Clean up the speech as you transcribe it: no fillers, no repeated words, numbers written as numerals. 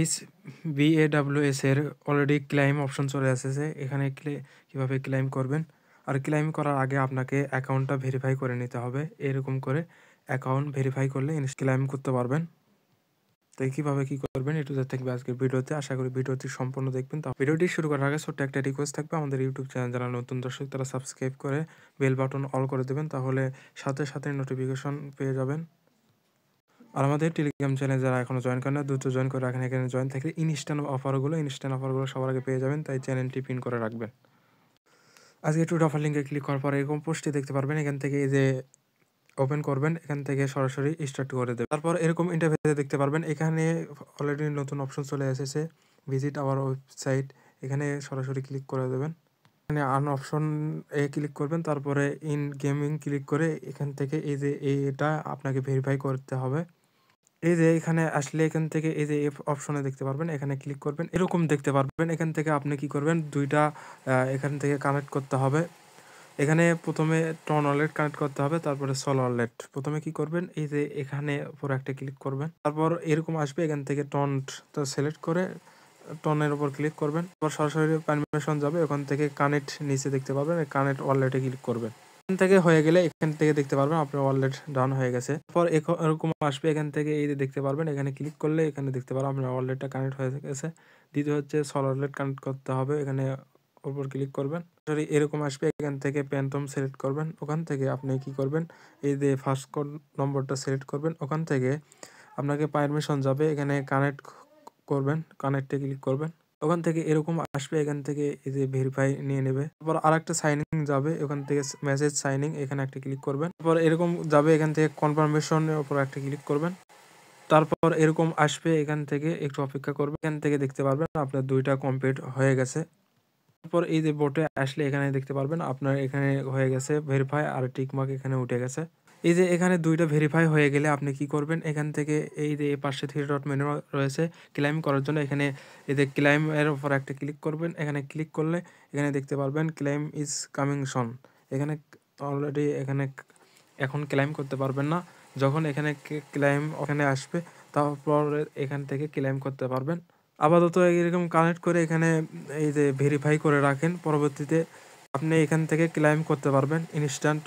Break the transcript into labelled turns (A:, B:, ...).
A: H BAWS এর already claim option চলে এসেছে। এখানে কিভাবে ক্লেইম করবেন। আর ক্লেইম করার আগে আপনাকে অ্যাকাউন্টটা ভেরিফাই করে নিতে হবে। এরকম করে অ্যাকাউন্ট ভেরিফাই করলে ক্লেইম করতে পারবেন। তো কিভাবে কি করবেন একটু থাকবে আজকের ভিডিওতে। আশা করি ভিডিওটি সম্পূর্ণ দেখবেন। তো ভিডিওটি শুরু করার আগে ছোট্ট একটা রিকোয়েস্ট থাকবে, আমাদের ইউটিউব চ্যানেল যারা নতুন দর্শক তারা সাবস্ক্রাইব করে বেল বাটন অল করে দেবেন, তাহলে সাথে সাথে নোটিফিকেশন পেয়ে যাবেন। আর আমাদের টেলিগ্রাম চ্যানেল যারা এখনো জয়েন করেন না, দ্রুত জয়েন করে রাখেন। এখানে জয়েন থাকলে ইনস্ট্যান্ট অফারগুলো সবার আগে পেয়ে যাবেন, তাই চ্যানেলটি পিন করে রাখবেন। আজকে একটু অফার লিঙ্কে ক্লিক করার পরে এরকম পোস্টে দেখতে পারবেন। এখান থেকে এই যে ওপেন করবেন, এখান থেকে সরাসরি স্টার্ট করে দেবেন। তারপর এরকম ইন্টারফেসে দেখতে পারবেন। এখানে অলরেডি নতুন অপশন চলে এসেছে, ভিজিট আওয়ার ওয়েবসাইট। এখানে সরাসরি ক্লিক করে দেবেন। এখানে আর্ন অপশন ক্লিক করবেন, তারপরে ইন গেমিং ক্লিক করে এখান থেকে এই যে এটা আপনাকে ভেরিফাই করতে হবে। এই যে এখানে আসলে এখান থেকে এই যে অপশনে দেখতে পারবেন, এখানে ক্লিক করবেন, এরকম দেখতে পারবেন। এখান থেকে আপনি কি করবেন, দুইটা এখান থেকে কানেক্ট করতে হবে। এখানে প্রথমে টন ওয়ালেট কানেক্ট করতে হবে, তারপরে সল ওয়ালেট। প্রথমে কি করবেন, এই যে এখানে উপর একটা ক্লিক করবেন, তারপর এরকম আসবে। এখান থেকে টনটা সিলেক্ট করে টনের উপর ক্লিক করবেন, তারপর সরাসরি পারমিশন যাবে। ওখান থেকে কানেক্ট নিচে দেখতে পাবেন, কানেক্ট ওয়ালেটে ক্লিক করবেন। এখান থেকে হয়ে গেলে এখান থেকে দেখতে পারবেন আপনার ওয়ালেট ডাউন হয়ে গেছে। তারপর এরকম আসবে, এখান থেকে এই যে দেখতে পারবেন, এখানে ক্লিক করলে এখানে দেখতে পারবেন আপনার ওয়ালেটটা কানেক্ট হয়ে গেছে। দ্বিতীয় হচ্ছে সল ওয়ালেট কানেক্ট করতে হবে, এখানে উপর ক্লিক করবেন। সরি এরকম আসবে, এখান থেকে প্যান্টম সিলেক্ট করবেন। ওখান থেকে আপনি কি করবেন, এই যে ফার্স্ট কোড নম্বরটা সিলেক্ট করবেন। ওখান থেকে আপনাকে পারমিশন যাবে, এখানে কানেক্ট করবেন, কানেক্টে ক্লিক করবেন। ওখান থেকে এরকম আসবে, এখান থেকে এই যে ভেরিফাই নিয়ে নেবে। তারপর আরেকটা সাইনিং যাবে, ওখান থেকে মেসেজ সাইনিং, এখানে একটা ক্লিক করবেন। তারপর এরকম যাবে, এখান থেকে কনফার্মেশনের উপর একটা ক্লিক করবেন। তারপর এরকম আসবে, এখান থেকে একটু অপেক্ষা করবেন। এখান থেকে দেখতে পারবেন আপনার দুইটা কমপ্লিট হয়ে গেছে। তারপর এই যে বোটে আসলে এখানে দেখতে পারবেন আপনার এখানে হয়ে গেছে ভেরিফাই, আর টিকমার্ক এখানে উঠে গেছে। এই যে এখানে দুইটা ভেরিফাই হয়ে গেলে আপনি কি করবেন, এখান থেকে এই যে পাশে 3 ডট মেনু রয়েছে ক্লেইম করার জন্য, এখানে এই যে ক্লেইম এর উপর একটা ক্লিক করবেন। এখানে ক্লিক করলে এখানে দেখতে পারবেন ক্লেইম ইজ কামিং সুন। এখানে অলরেডি এখানে এখন ক্লেইম করতে পারবেন না, যখন এখানে ক্লেইম ওখানে আসবে তারপর এখান থেকে ক্লেইম করতে পারবেন। আপাতত এরকম কানেক্ট করে এখানে এই যে ভেরিফাই করে রাখেন, পরবর্তীতে আপনি এখান থেকে ক্লেইম করতে পারবেন ইনস্ট্যান্ট।